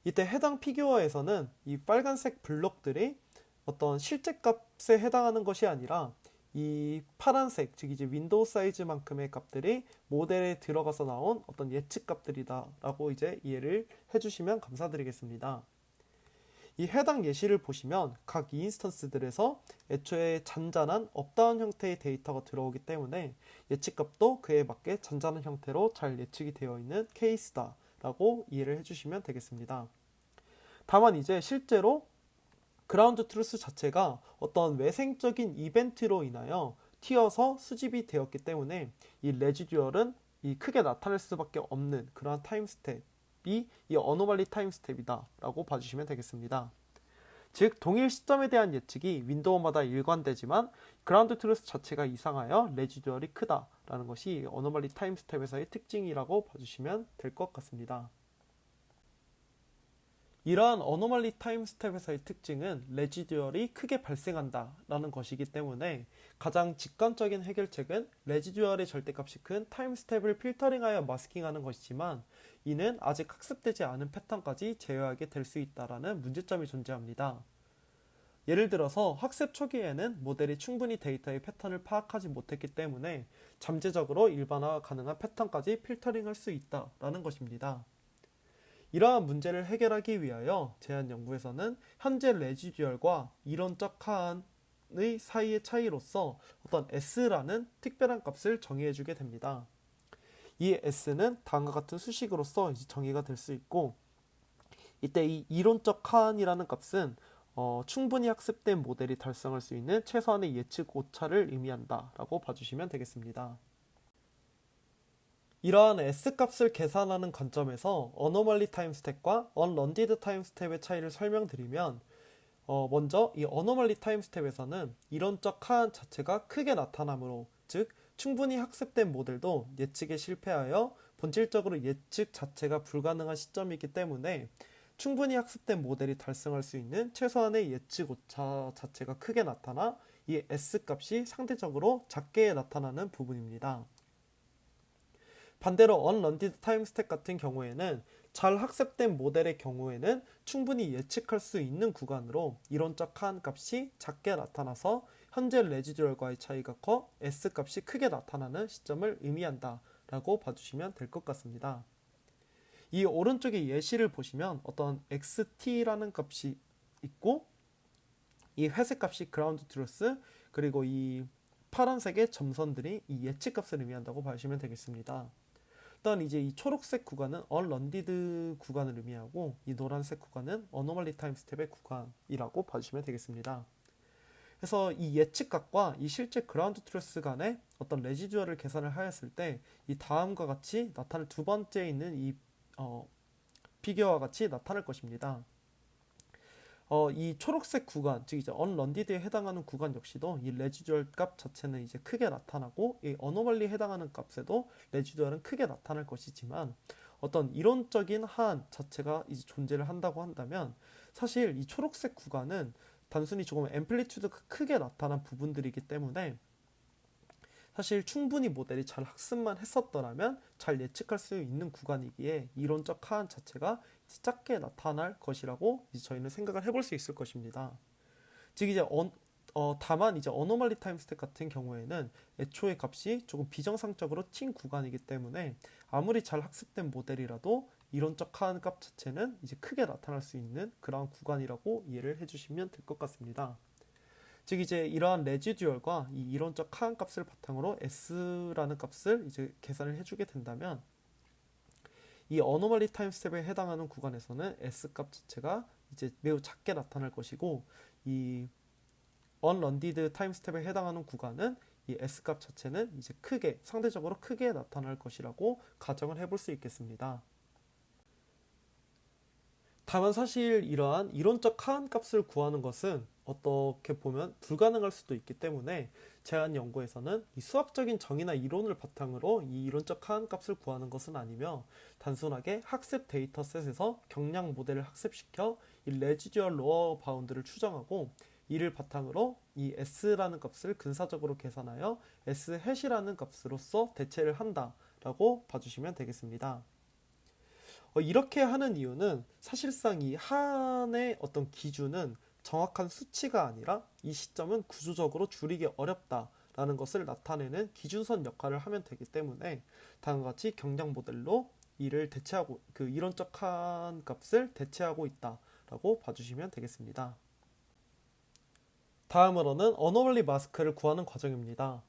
이때 해당 피규어에서는 이 빨간색 블록들이 어떤 실제 값에 해당하는 것이 아니라 이 파란색, 즉 이제 윈도우 사이즈만큼의 값들이 모델에 들어가서 나온 어떤 예측 값들이다 라고 이제 이해를 해주시면 감사드리겠습니다. 이 해당 예시를 보시면 각 인스턴스들에서 애초에 잔잔한 업다운 형태의 데이터가 들어오기 때문에 예측값도 그에 맞게 잔잔한 형태로 잘 예측이 되어 있는 케이스다 라고 이해를 해주시면 되겠습니다. 다만 이제 실제로 그라운드 트루스 자체가 어떤 외생적인 이벤트로 인하여 튀어서 수집이 되었기 때문에 이 레지듀얼은 이 크게 나타날 수밖에 없는 그러한 타임 스텝 이 어노멀리 타임 스텝이다 라고 봐주시면 되겠습니다. 즉 동일 시점에 대한 예측이 윈도우마다 일관되지만 그라운드 트루스 자체가 이상하여 레지듀얼이 크다 라는 것이 어노멀리 타임 스텝에서의 특징이라고 봐주시면 될 것 같습니다. 이러한 어노멀리 타임 스텝에서의 특징은 레지듀얼이 크게 발생한다 라는 것이기 때문에 가장 직관적인 해결책은 레지듀얼의 절대값이 큰 타임 스텝을 필터링하여 마스킹하는 것이지만 이는 아직 학습되지 않은 패턴까지 제어하게 될 수 있다는 문제점이 존재합니다. 예를 들어서 학습 초기에는 모델이 충분히 데이터의 패턴을 파악하지 못했기 때문에 잠재적으로 일반화 가능한 패턴까지 필터링할 수 있다는 것입니다. 이러한 문제를 해결하기 위하여 제안 연구에서는 현재 레지듀얼과 이론적 하한의 사이의 차이로서 어떤 S라는 특별한 값을 정의해주게 됩니다. 이 S는 다음과 같은 수식으로서 이제 정의가 될 수 있고 이때 이 이론적 하한이라는 값은 충분히 학습된 모델이 달성할 수 있는 최소한의 예측 오차를 의미한다 라고 봐주시면 되겠습니다. 이러한 S값을 계산하는 관점에서 어노멀리 타임 스텝과 언런디드 타임 스텝의 차이를 설명드리면 먼저 이 어노멀리 타임 스텝에서는 이론적 하한 자체가 크게 나타나므로, 즉 충분히 학습된 모델도 예측에 실패하여 본질적으로 예측 자체가 불가능한 시점이기 때문에 충분히 학습된 모델이 달성할 수 있는 최소한의 예측 오차 자체가 크게 나타나 이 S값이 상대적으로 작게 나타나는 부분입니다. 반대로 언런디드 타임 스텝 같은 경우에는 잘 학습된 모델의 경우에는 충분히 예측할 수 있는 구간으로 이론적 하한 값이 작게 나타나서 현재 레지듀얼과의 차이가 커 S값이 크게 나타나는 시점을 의미한다 라고 봐주시면 될 것 같습니다. 이 오른쪽의 예시를 보시면 어떤 XT라는 값이 있고 이 회색 값이 그라운드 트루스, 그리고 이 파란색의 점선들이 이 예측 값을 의미한다고 봐주시면 되겠습니다. 일단 이제 이 초록색 구간은 언런디드 구간을 의미하고 이 노란색 구간은 어노멀리 타임 스텝의 구간이라고 봐주시면 되겠습니다. 그래서 이 예측값과 이 실제 그라운드 트루스 간의 어떤 레지듀얼을 계산을 하였을 때 이 다음과 같이 나타날 두 번째에 있는 이 비교와 같이 나타날 것입니다. 이 초록색 구간, 즉 이제 언런디드에 해당하는 구간 역시도 이 레지듀얼 값 자체는 이제 크게 나타나고 이 어노멀리에 해당하는 값에도 레지듀얼은 크게 나타날 것이지만 어떤 이론적인 하한 자체가 이제 존재를 한다고 한다면 사실 이 초록색 구간은 단순히 조금 앰플리튜드가 크게 나타난 부분들이기 때문에 사실 충분히 모델이 잘 학습만 했었더라면 잘 예측할 수 있는 구간이기에 이론적 하한 자체가 작게 나타날 것이라고 이제 저희는 생각을 해볼 수 있을 것입니다. 즉 이제 다만 이제 어노멀리 타임 스텝 같은 경우에는 애초의 값이 조금 비정상적으로 튄 구간이기 때문에 아무리 잘 학습된 모델이라도 이론적 하한 값 자체는 이제 크게 나타날 수 있는 그러한 구간이라고 이해를 해주시면 될 것 같습니다. 즉 이제 이러한 레지듀얼과 이 이론적 하한 값을 바탕으로 S라는 값을 이제 계산을 해주게 된다면 이 어노멀리 타임 스텝에 해당하는 구간에서는 S 값 자체가 이제 매우 작게 나타날 것이고 이 언런디드 타임 스텝에 해당하는 구간은 이 S 값 자체는 이제 상대적으로 크게 나타날 것이라고 가정을 해볼 수 있겠습니다. 다만 사실 이러한 이론적 하한 값을 구하는 것은 어떻게 보면 불가능할 수도 있기 때문에 제한 연구에서는 이 수학적인 정의나 이론을 바탕으로 이 이론적 하한 값을 구하는 것은 아니며 단순하게 학습 데이터셋에서 경량 모델을 학습시켜 이 레지듀얼 로어 바운드를 추정하고 이를 바탕으로 이 S라는 값을 근사적으로 계산하여 S 햇이라는 값으로서 대체를 한다라고 봐주시면 되겠습니다. 이렇게 하는 이유는 사실상 이 하한의 어떤 기준은 정확한 수치가 아니라 이 시점은 구조적으로 줄이기 어렵다라는 것을 나타내는 기준선 역할을 하면 되기 때문에 다음과 같이 경량 모델로 이를 대체하고 그 이론적 하한 값을 대체하고 있다라고 봐주시면 되겠습니다. 다음으로는 어노멀리 마스크를 구하는 과정입니다.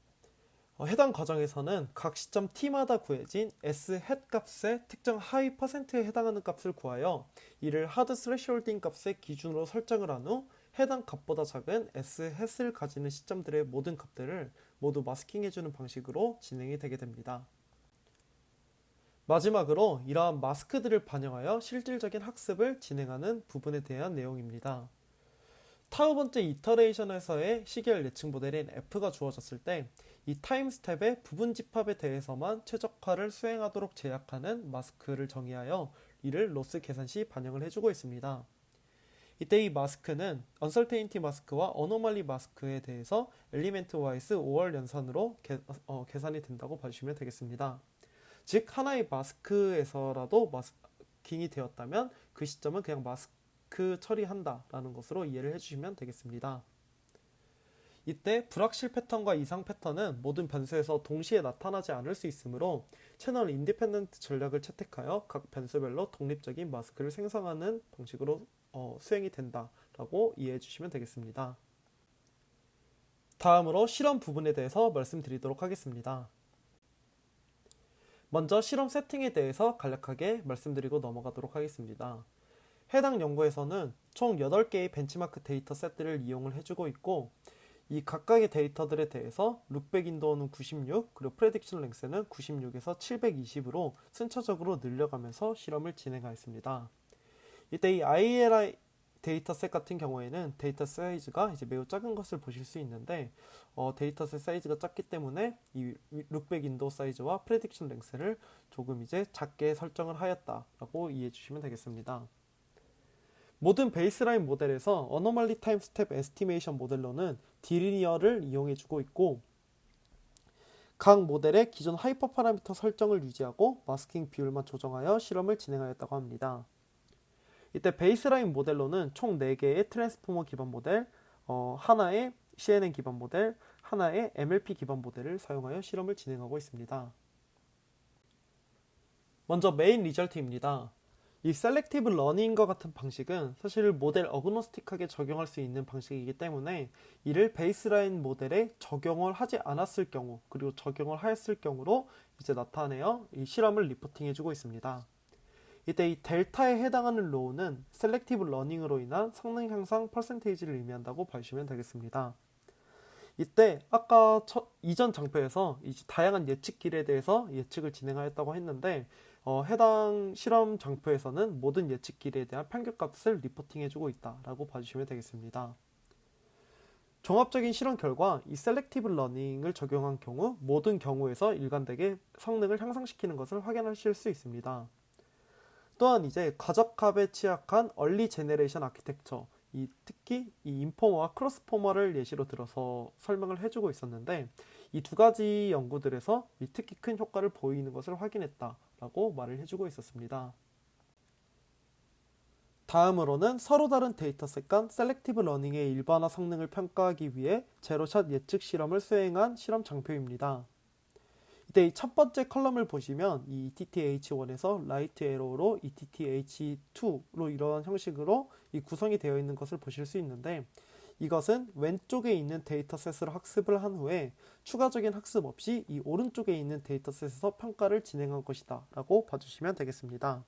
해당 과정에서는 각 시점 t마다 구해진 S 햇 값의 특정 하위 퍼센트에 해당하는 값을 구하여 이를 하드 스레시홀딩 값의 기준으로 설정을 한 후 해당 값보다 작은 S 햇을 가지는 시점들의 모든 값들을 모두 마스킹해주는 방식으로 진행이 되게 됩니다. 마지막으로 이러한 마스크들을 반영하여 실질적인 학습을 진행하는 부분에 대한 내용입니다. 타우 번째 이터레이션에서의 시계열 예측 모델인 F가 주어졌을 때 이 타임 스텝의 부분 집합에 대해서만 최적화를 수행하도록 제약하는 마스크를 정의하여 이를 로스 계산 시 반영을 해주고 있습니다. 이때 이 마스크는 언설테인티 마스크와 어노멀리 마스크에 대해서 엘리멘트 와이스 5월 연산으로 계산이 된다고 봐주시면 되겠습니다. 즉 하나의 마스크에서라도 마스킹이 되었다면 그 시점은 그냥 마스크 처리한다라는 것으로 이해를 해주시면 되겠습니다. 이때 불확실 패턴과 이상 패턴은 모든 변수에서 동시에 나타나지 않을 수 있으므로 채널 인디펜던트 전략을 채택하여 각 변수별로 독립적인 마스크를 생성하는 방식으로 수행이 된다라고 이해해 주시면 되겠습니다. 다음으로 실험 부분에 대해서 말씀드리도록 하겠습니다. 먼저 실험 세팅에 대해서 간략하게 말씀드리고 넘어가도록 하겠습니다. 해당 연구에서는 총 8개의 벤치마크 데이터 셋들을 이용을 해주고 있고 이 각각의 데이터들에 대해서 룩백 인도어는 96, 그리고 프레딕션 랭스는 96에서 720으로 순차적으로 늘려가면서 실험을 진행하였습니다. 이때 이 ILI 데이터셋 같은 경우에는 데이터 사이즈가 이제 매우 작은 것을 보실 수 있는데 데이터셋 사이즈가 작기 때문에 이 룩백 인도어 사이즈와 프레딕션 랭스를 조금 이제 작게 설정을 하였다라고 이해해 주시면 되겠습니다. 모든 베이스라인 모델에서 어노멀리 타임 스텝 에스티메이션 모델로는 디리니어를 이용해주고 있고 각 모델의 기존 하이퍼 파라미터 설정을 유지하고 마스킹 비율만 조정하여 실험을 진행하였다고 합니다. 이때 베이스라인 모델로는 총 4개의 트랜스포머 기반 모델, 하나의 CNN 기반 모델, 하나의 MLP 기반 모델을 사용하여 실험을 진행하고 있습니다. 먼저 메인 리절트입니다. 이 셀렉티브 러닝과 같은 방식은 사실 모델 어그노스틱하게 적용할 수 있는 방식이기 때문에 이를 베이스라인 모델에 적용을 하지 않았을 경우 그리고 적용을 하였을 경우로 이제 나타내어 이 실험을 리포팅해 주고 있습니다. 이때 이 델타에 해당하는 로우는 셀렉티브 러닝으로 인한 성능 향상 퍼센테이지를 의미한다고 봐주시면 되겠습니다. 이때 아까 이전 장표에서 이제 다양한 예측길에 대해서 예측을 진행하였다고 했는데 해당 실험 장표에서는 모든 예측길에 대한 평균값을 리포팅해주고 있다라고 봐주시면 되겠습니다. 종합적인 실험 결과 이 셀렉티브 러닝을 적용한 경우 모든 경우에서 일관되게 성능을 향상시키는 것을 확인하실 수 있습니다. 또한 이제 과적합에 취약한 얼리 제네레이션 아키텍처, 특히 이 인포머와 크로스포머를 예시로 들어서 설명을 해주고 있었는데 이 두 가지 연구들에서 특히 큰 효과를 보이는 것을 확인했다라고 말을 해주고 있었습니다. 다음으로는 서로 다른 데이터셋 간 셀렉티브 러닝의 일반화 성능을 평가하기 위해 제로샷 예측 실험을 수행한 실험 장표입니다. 이때 첫 번째 컬럼을 보시면 이 ETTH1에서 라이트 에러로 ETTH2로 이러한 형식으로 이 구성이 되어 있는 것을 보실 수 있는데 이것은 왼쪽에 있는 데이터셋으로 학습을 한 후에 추가적인 학습 없이 이 오른쪽에 있는 데이터셋에서 평가를 진행한 것이다 라고 봐주시면 되겠습니다.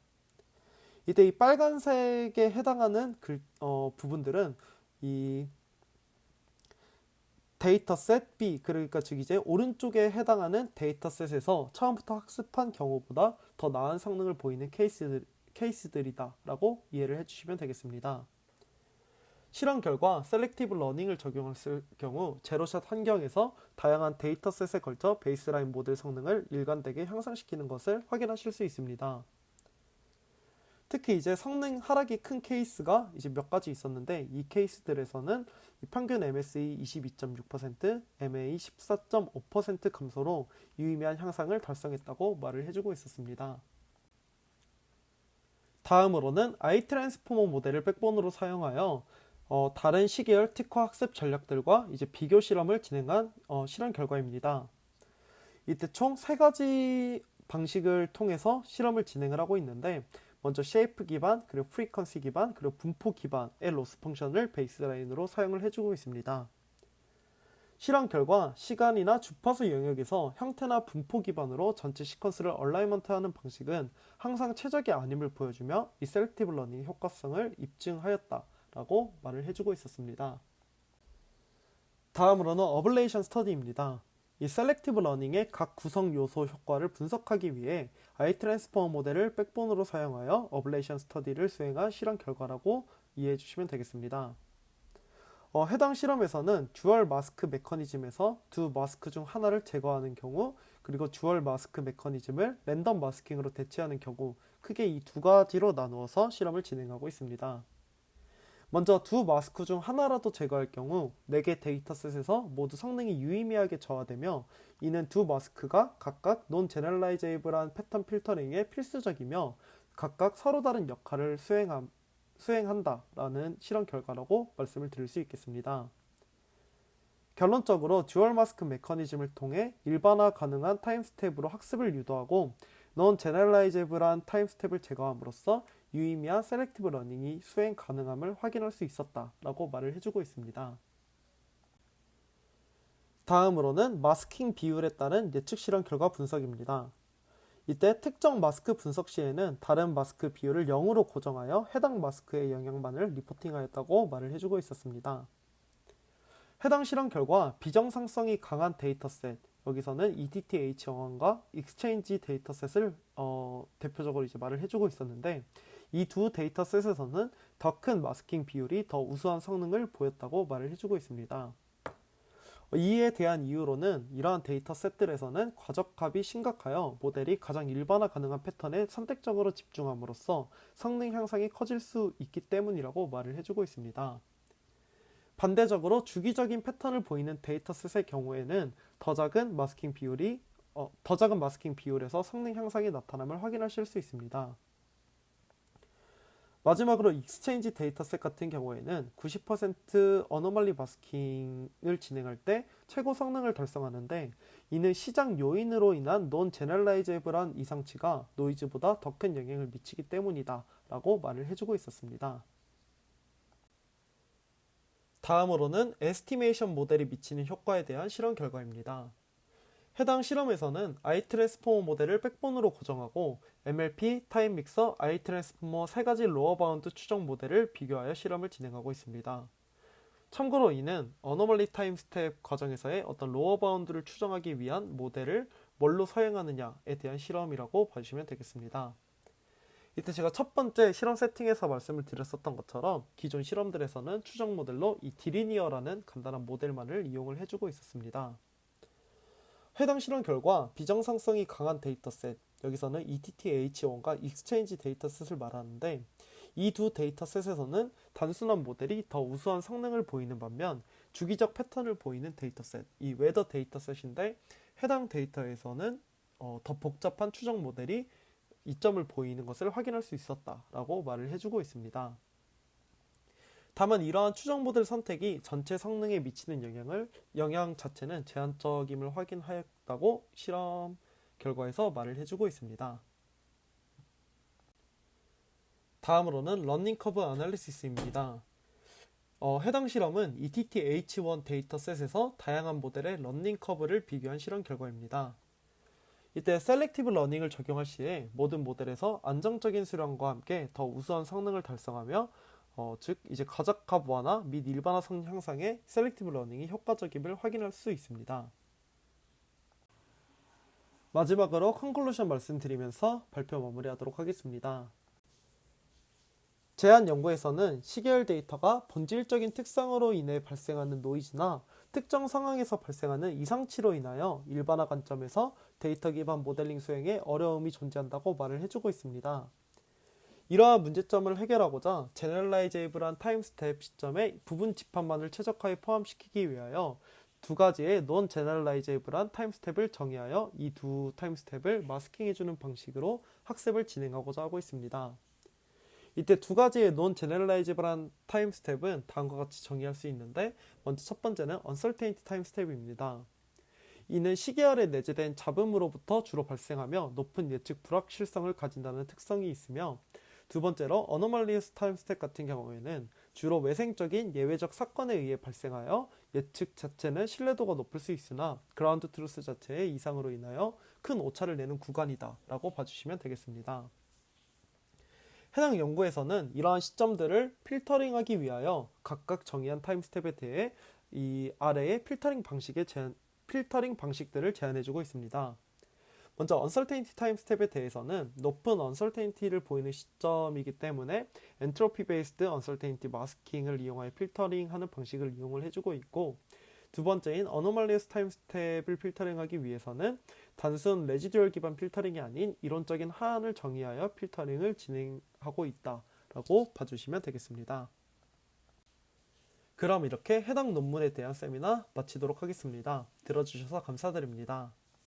이때 이 빨간색에 해당하는 부분들은 이 데이터셋 B, 그러니까 즉 이제 오른쪽에 해당하는 데이터셋에서 처음부터 학습한 경우보다 더 나은 성능을 보이는 케이스들이다 라고 이해를 해주시면 되겠습니다. 실험 결과 셀렉티브 러닝을 적용했을 경우 제로샷 환경에서 다양한 데이터셋에 걸쳐 베이스라인 모델 성능을 일관되게 향상시키는 것을 확인하실 수 있습니다. 특히 이제 성능 하락이 큰 케이스가 이제 몇 가지 있었는데 이 케이스들에서는 평균 MSE 22.6%, MA 14.5% 감소로 유의미한 향상을 달성했다고 말을 해주고 있었습니다. 다음으로는 아이트랜스포머 모델을 백본으로 사용하여 다른 시계열 특화 학습 전략들과 이제 비교 실험을 진행한 실험 결과입니다. 이때 총 3가지 방식을 통해서 실험을 진행을 하고 있는데 먼저 쉐이프 기반, 그리고 프리퀀시 기반, 그리고 분포 기반의 로스 펑션을 베이스라인으로 사용을 해주고 있습니다. 실험 결과 시간이나 주파수 영역에서 형태나 분포 기반으로 전체 시퀀스를 얼라이먼트하는 방식은 항상 최적의 아님을 보여주며 이 셀렉티브 러닝 효과성을 입증하였다라고 말을 해주고 있었습니다. 다음으로는 어블레이션 스터디입니다. 이 셀렉티브 러닝의 각 구성 요소 효과를 분석하기 위해 아이트랜스포머 모델을 백본으로 사용하여 어블레이션 스터디를 수행한 실험 결과라고 이해해 주시면 되겠습니다. 해당 실험에서는 듀얼 마스크 메커니즘에서 두 마스크 중 하나를 제거하는 경우 그리고 듀얼 마스크 메커니즘을 랜덤 마스킹으로 대체하는 경우 크게 이 두 가지로 나누어서 실험을 진행하고 있습니다. 먼저 두 마스크 중 하나라도 제거할 경우 4개 데이터셋에서 모두 성능이 유의미하게 저하되며 이는 두 마스크가 각각 논 제너럴라이제이블한 패턴 필터링에 필수적이며 각각 서로 다른 역할을 수행한다라는 실험 결과라고 말씀을 드릴 수 있겠습니다. 결론적으로 듀얼 마스크 메커니즘을 통해 일반화 가능한 타임 스텝으로 학습을 유도하고 논 제너럴라이제이블한 타임 스텝을 제거함으로써 유의미한 셀렉티브 러닝이 수행 가능함을 확인할 수 있었다라고 말을 해주고 있습니다. 다음으로는 마스킹 비율에 따른 예측 실험 결과 분석입니다. 이때 특정 마스크 분석 시에는 다른 마스크 비율을 0으로 고정하여 해당 마스크의 영향만을 리포팅하였다고 말을 해주고 있었습니다. 해당 실험 결과 비정상성이 강한 데이터셋, 여기서는 ETH-1과 익스체인지 데이터셋을 대표적으로 이제 말을 해주고 있었는데, 이 두 데이터셋에서는 더 큰 마스킹 비율이 더 우수한 성능을 보였다고 말을 해주고 있습니다. 이에 대한 이유로는 이러한 데이터셋들에서는 과적합이 심각하여 모델이 가장 일반화 가능한 패턴에 선택적으로 집중함으로써 성능 향상이 커질 수 있기 때문이라고 말을 해주고 있습니다. 반대적으로 주기적인 패턴을 보이는 데이터셋의 경우에는 더 작은 마스킹 비율에서 성능 향상이 나타남을 확인하실 수 있습니다. 마지막으로 익스체인지 데이터셋 같은 경우에는 90% 어노멀리 마스킹을 진행할 때 최고 성능을 달성하는데, 이는 시장 요인으로 인한 논 제너럴라이제이블한 이상치가 노이즈보다 더 큰 영향을 미치기 때문이다 라고 말을 해주고 있었습니다. 다음으로는 에스티메이션 모델이 미치는 효과에 대한 실험 결과입니다. 해당 실험에서는 iTransformer 모델을 백본으로 고정하고 MLP, 타임 믹서, iTransformer 세 가지 로어 바운드 추정 모델을 비교하여 실험을 진행하고 있습니다. 참고로 이는 어노멀리 타임 스텝 과정에서의 어떤 로어 바운드를 추정하기 위한 모델을 뭘로 사용하느냐에 대한 실험이라고 봐주시면 되겠습니다. 이때 제가 첫 번째 실험 세팅에서 말씀을 드렸었던 것처럼 기존 실험들에서는 추정 모델로 이 디리니어라는 간단한 모델만을 이용을 해주고 있었습니다. 해당 실험 결과 비정상성이 강한 데이터셋, 여기서는 ETH-1과 익스체인지 데이터셋을 말하는데, 이 두 데이터셋에서는 단순한 모델이 더 우수한 성능을 보이는 반면 주기적 패턴을 보이는 데이터셋, 이 웨더 데이터셋인데 해당 데이터에서는 더 복잡한 추정 모델이 이점을 보이는 것을 확인할 수 있었다라고 말을 해주고 있습니다. 다만 이러한 추정 모델 선택이 전체 성능에 미치는 영향 자체는 제한적임을 확인하였다고 실험 결과에서 말을 해주고 있습니다. 다음으로는 러닝 커브 아날리시스입니다. 해당 실험은 ETH-1 데이터셋에서 다양한 모델의 러닝 커브를 비교한 실험 결과입니다. 이때 셀렉티브 러닝을 적용할 시에 모든 모델에서 안정적인 수량과 함께 더 우수한 성능을 달성하며 즉 이제 과적합 완화 및 일반화성 향상에 셀렉티브 러닝이 효과적임을 확인할 수 있습니다. 마지막으로 컨클루션 말씀드리면서 발표 마무리하도록 하겠습니다. 제한 연구에서는 시계열 데이터가 본질적인 특성으로 인해 발생하는 노이즈나 특정 상황에서 발생하는 이상치로 인하여 일반화 관점에서 데이터 기반 모델링 수행에 어려움이 존재한다고 말을 해주고 있습니다. 이러한 문제점을 해결하고자 제너럴라이제이블한 타임 스텝 시점에 부분 집합만을 최적화에 포함시키기 위하여 두 가지의 논 제너럴라이제이블한 타임 스텝을 정의하여 이 두 타임 스텝을 마스킹해주는 방식으로 학습을 진행하고자 하고 있습니다. 이때 두 가지의 논 제너럴라이제이블한 타임 스텝은 다음과 같이 정의할 수 있는데, 먼저 첫 번째는 uncertainty 타임 스텝입니다. 이는 시계열에 내재된 잡음으로부터 주로 발생하며 높은 예측 불확실성을 가진다는 특성이 있으며, 두 번째로 어노멀리스 타임 스텝 같은 경우에는 주로 외생적인 예외적 사건에 의해 발생하여 예측 자체는 신뢰도가 높을 수 있으나 그라운드 트루스 자체의 이상으로 인하여 큰 오차를 내는 구간이다 라고 봐주시면 되겠습니다. 해당 연구에서는 이러한 시점들을 필터링하기 위하여 각각 정의한 타임 스텝에 대해 이 아래의 필터링 방식들을 제안해주고 있습니다. 먼저 uncertainty 타임 스텝에 대해서는 높은 uncertainty를 보이는 시점이기 때문에 entropy based uncertainty 마스킹을 이용하여 필터링하는 방식을 이용을 해주고 있고, 두 번째인 anomalous 타임 스텝을 필터링하기 위해서는 단순 레지듀얼 기반 필터링이 아닌 이론적인 하한을 정의하여 필터링을 진행하고 있다라고 봐주시면 되겠습니다. 그럼 이렇게 해당 논문에 대한 세미나 마치도록 하겠습니다. 들어주셔서 감사드립니다.